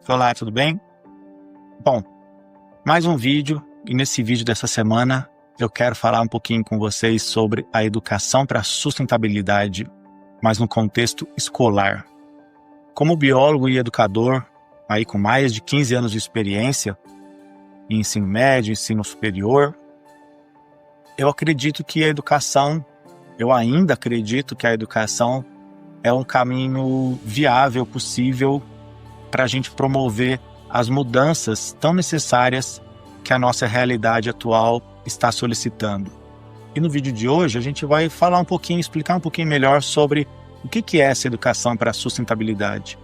Olá, tudo bem? Bom, mais um vídeo, e nesse vídeo dessa semana eu quero falar um pouquinho com vocês sobre a educação para a sustentabilidade, mas no contexto escolar. Como biólogo e educador, aí com mais de 15 anos de experiência em ensino médio, ensino superior, eu ainda acredito que a educação é um caminho viável, possível, para a gente promover as mudanças tão necessárias que a nossa realidade atual está solicitando. E no vídeo de hoje a gente vai falar um pouquinho, explicar um pouquinho melhor sobre o que é essa educação para a sustentabilidade.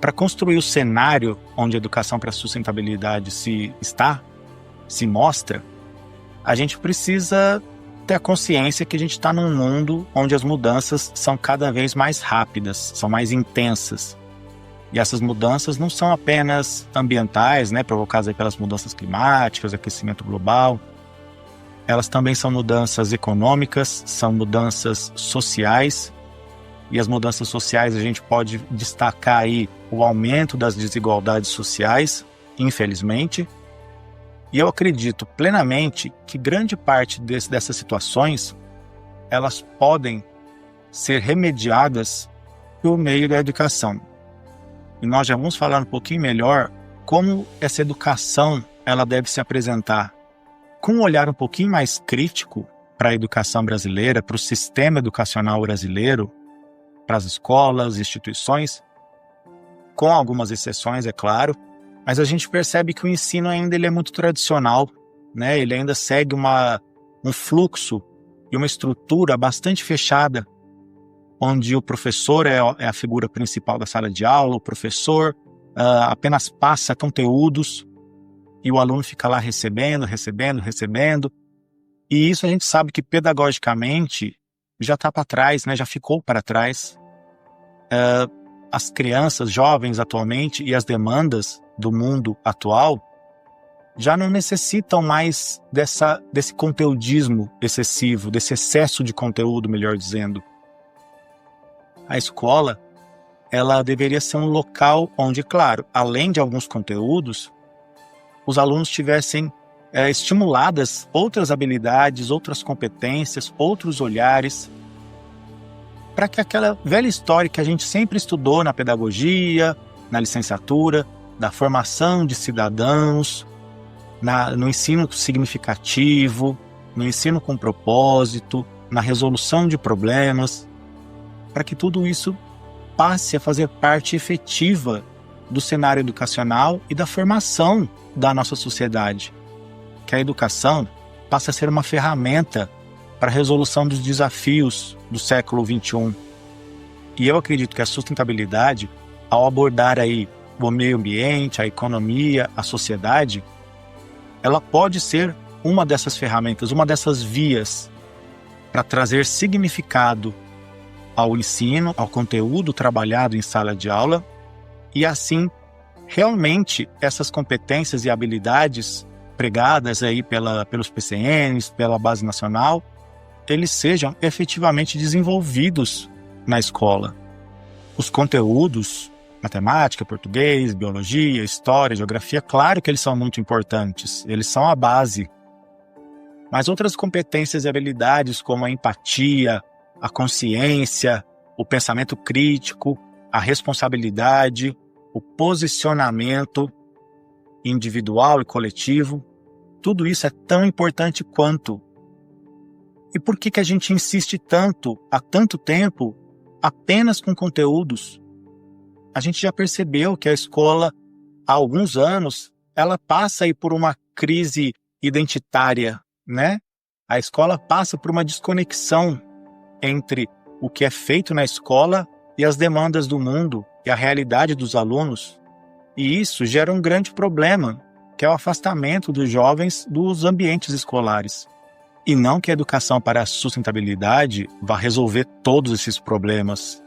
Para construir o cenário onde a educação para a sustentabilidade se mostra, a gente precisa ter a consciência que a gente está num mundo onde as mudanças são cada vez mais rápidas, são mais intensas. E essas mudanças não são apenas ambientais, provocadas aí pelas mudanças climáticas, aquecimento global. Elas também são mudanças econômicas, são mudanças sociais. E as mudanças sociais a gente pode destacar aí o aumento das desigualdades sociais, infelizmente. E eu acredito plenamente que grande parte dessas situações, elas podem ser remediadas por meio da educação. E nós já vamos falar um pouquinho melhor como essa educação ela deve se apresentar com um olhar um pouquinho mais crítico para a educação brasileira, para o sistema educacional brasileiro, para as escolas, instituições, com algumas exceções, é claro, mas a gente percebe que o ensino ainda ele é muito tradicional, ele ainda segue um fluxo e uma estrutura bastante fechada, onde o professor é a figura principal da sala de aula, o professor apenas passa conteúdos e o aluno fica lá recebendo. E isso a gente sabe que pedagogicamente já está para trás, já ficou para trás. As crianças, jovens atualmente e as demandas do mundo atual já não necessitam mais desse conteudismo excessivo, desse excesso de conteúdo, melhor dizendo. A escola, ela deveria ser um local onde, claro, além de alguns conteúdos, os alunos tivessem estimuladas outras habilidades, outras competências, outros olhares, para que aquela velha história que a gente sempre estudou na pedagogia, na licenciatura, da formação de cidadãos, no ensino significativo, no ensino com propósito, na resolução de problemas, para que tudo isso passe a fazer parte efetiva do cenário educacional e da formação da nossa sociedade. Que a educação passe a ser uma ferramenta para a resolução dos desafios do século XXI. E eu acredito que a sustentabilidade, ao abordar aí o meio ambiente, a economia, a sociedade, ela pode ser uma dessas ferramentas, uma dessas vias para trazer significado ao ensino, ao conteúdo trabalhado em sala de aula, e assim, realmente, essas competências e habilidades pregadas aí pelos PCNs, pela Base Nacional, eles sejam efetivamente desenvolvidos na escola. Os conteúdos, matemática, português, biologia, história, geografia, claro que eles são muito importantes, eles são a base. Mas outras competências e habilidades como a empatia, a consciência, o pensamento crítico, a responsabilidade, o posicionamento individual e coletivo, tudo isso é tão importante quanto. E por que a gente insiste tanto, há tanto tempo, apenas com conteúdos? A gente já percebeu que a escola, há alguns anos, ela passa aí por uma crise identitária, A escola passa por uma desconexão entre o que é feito na escola e as demandas do mundo e a realidade dos alunos. E isso gera um grande problema, que é o afastamento dos jovens dos ambientes escolares. E não que a educação para a sustentabilidade vá resolver todos esses problemas,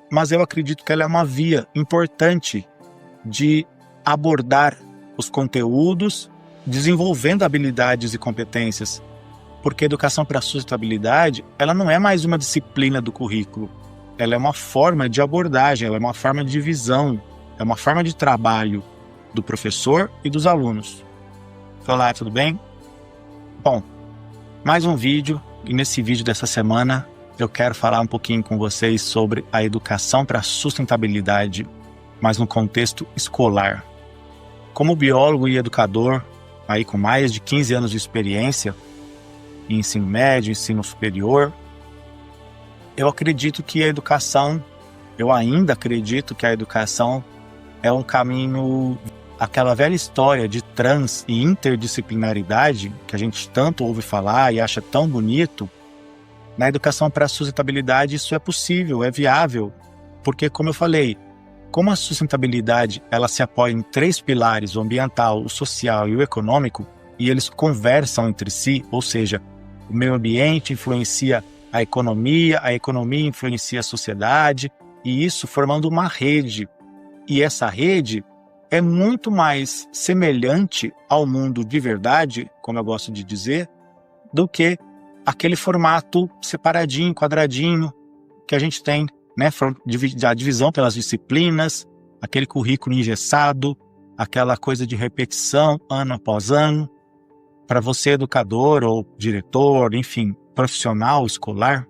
mas eu acredito que ela é uma via importante de abordar os conteúdos, desenvolvendo habilidades e competências, porque a educação para a sustentabilidade, ela não é mais uma disciplina do currículo, ela é uma forma de abordagem, ela é uma forma de visão, é uma forma de trabalho do professor e dos alunos. Olá, tudo bem? Bom, mais um vídeo, e nesse vídeo dessa semana eu quero falar um pouquinho com vocês sobre a educação para a sustentabilidade, mas no contexto escolar. Como biólogo e educador, aí com mais de 15 anos de experiência em ensino médio, ensino superior, eu ainda acredito que a educação é um caminho, aquela velha história de trans e interdisciplinaridade que a gente tanto ouve falar e acha tão bonito. Na educação para a sustentabilidade isso é possível, é viável, porque como eu falei, como a sustentabilidade ela se apoia em 3 pilares, o ambiental, o social e o econômico, e eles conversam entre si, ou seja, o meio ambiente influencia a economia influencia a sociedade, e isso formando uma rede. E essa rede é muito mais semelhante ao mundo de verdade, como eu gosto de dizer, do que aquele formato separadinho, quadradinho, que a gente tem, né? A divisão pelas disciplinas, aquele currículo engessado, aquela coisa de repetição ano após ano. Para você, educador ou diretor, enfim, profissional escolar,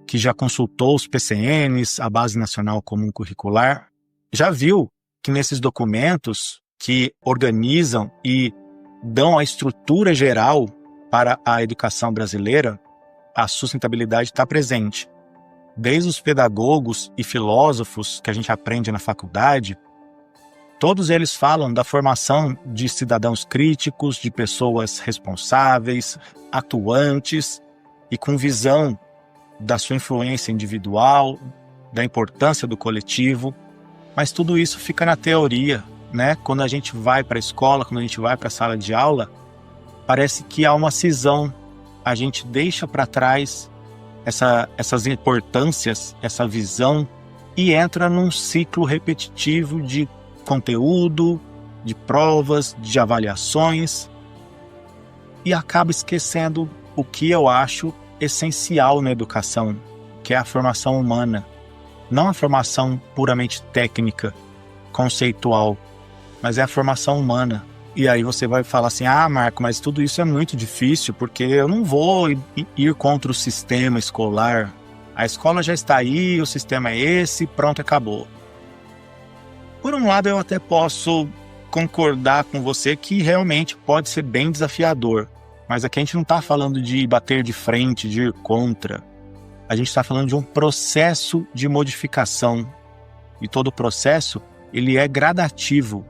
que já consultou os PCNs, a Base Nacional Comum Curricular, já viu que nesses documentos que organizam e dão a estrutura geral para a educação brasileira, a sustentabilidade está presente. Desde os pedagogos e filósofos que a gente aprende na faculdade, todos eles falam da formação de cidadãos críticos, de pessoas responsáveis, atuantes e com visão da sua influência individual, da importância do coletivo. Mas tudo isso fica na teoria, né? Quando a gente vai para a escola, quando a gente vai para a sala de aula, parece que há uma cisão. A gente deixa para trás essas importâncias, essa visão, e entra num ciclo repetitivo de conteúdo, de provas, de avaliações, e acaba esquecendo o que eu acho essencial na educação, que é a formação humana. Não a formação puramente técnica, conceitual, mas é a formação humana. E aí você vai falar assim, Marco, mas tudo isso é muito difícil, porque eu não vou ir contra o sistema escolar. A escola já está aí, o sistema é esse, pronto, acabou. Por um lado, eu até posso concordar com você que realmente pode ser bem desafiador, mas aqui a gente não está falando de bater de frente, de ir contra. A gente está falando de um processo de modificação. E todo processo, ele é gradativo.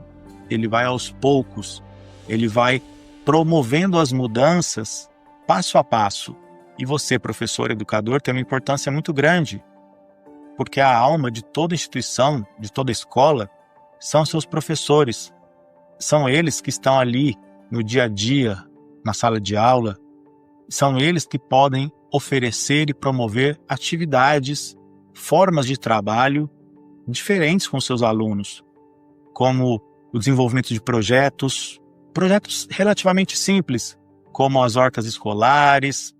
Ele vai aos poucos. Ele vai promovendo as mudanças passo a passo. E você, professor, educador, tem uma importância muito grande. Porque a alma de toda instituição, de toda escola, são seus professores. São eles que estão ali no dia a dia, na sala de aula. São eles que podem oferecer e promover atividades, formas de trabalho diferentes com seus alunos, como o desenvolvimento de projetos relativamente simples, como as hortas escolares,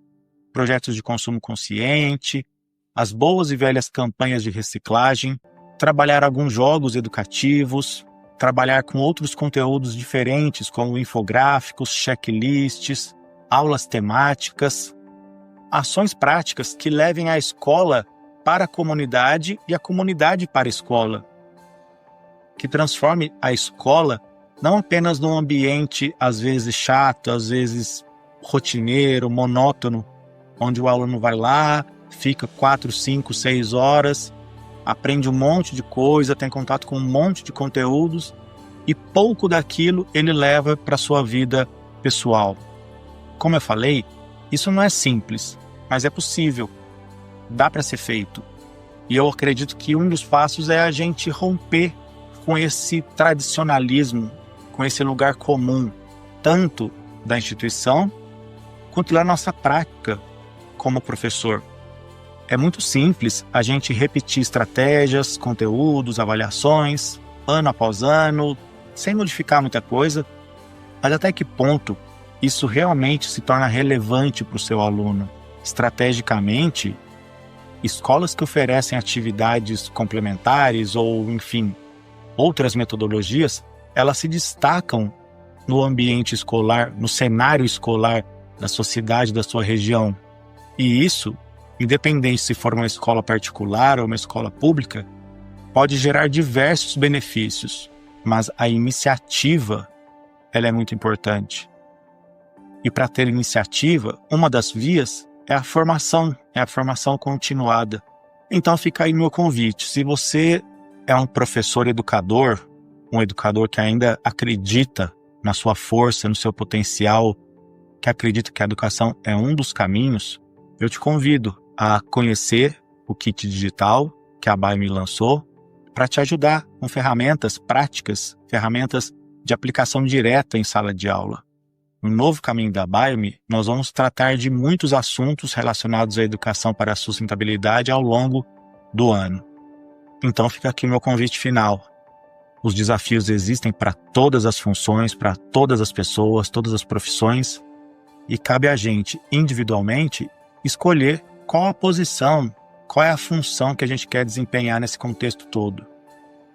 projetos de consumo consciente, as boas e velhas campanhas de reciclagem, trabalhar alguns jogos educativos, trabalhar com outros conteúdos diferentes, como infográficos, checklists, aulas temáticas, ações práticas que levem a escola para a comunidade e a comunidade para a escola, que transforme a escola não apenas num ambiente às vezes chato, às vezes rotineiro, monótono, onde o aluno vai lá, fica 4, 5, 6 horas, aprende um monte de coisa, tem contato com um monte de conteúdos e pouco daquilo ele leva para a sua vida pessoal. Como eu falei, isso não é simples, mas é possível, dá para ser feito. E eu acredito que um dos passos é a gente romper com esse tradicionalismo, com esse lugar comum, tanto da instituição quanto da nossa prática como professor. É muito simples a gente repetir estratégias, conteúdos, avaliações, ano após ano, sem modificar muita coisa, mas até que ponto isso realmente se torna relevante para o seu aluno? Estrategicamente, escolas que oferecem atividades complementares ou, enfim, outras metodologias, elas se destacam no ambiente escolar, no cenário escolar da sociedade, da sua região. E isso, independente se for uma escola particular ou uma escola pública, pode gerar diversos benefícios, mas a iniciativa, ela é muito importante. E para ter iniciativa, uma das vias é a formação continuada. Então fica aí meu convite. Se você é um professor educador, um educador que ainda acredita na sua força, no seu potencial, que acredita que a educação é um dos caminhos, eu te convido a conhecer o kit digital que a BAIME lançou para te ajudar com ferramentas práticas, ferramentas de aplicação direta em sala de aula. No novo caminho da BAIME, nós vamos tratar de muitos assuntos relacionados à educação para a sustentabilidade ao longo do ano. Então fica aqui o meu convite final. Os desafios existem para todas as funções, para todas as pessoas, todas as profissões, e cabe a gente, individualmente, escolher qual a posição, qual é a função que a gente quer desempenhar nesse contexto todo.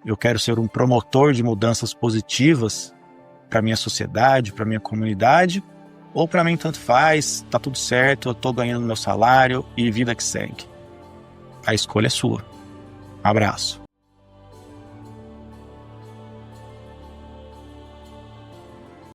Eu quero ser um promotor de mudanças positivas para minha sociedade, para minha comunidade, ou para mim tanto faz, tá tudo certo, eu estou ganhando meu salário e vida que segue. A escolha é sua. Abraço.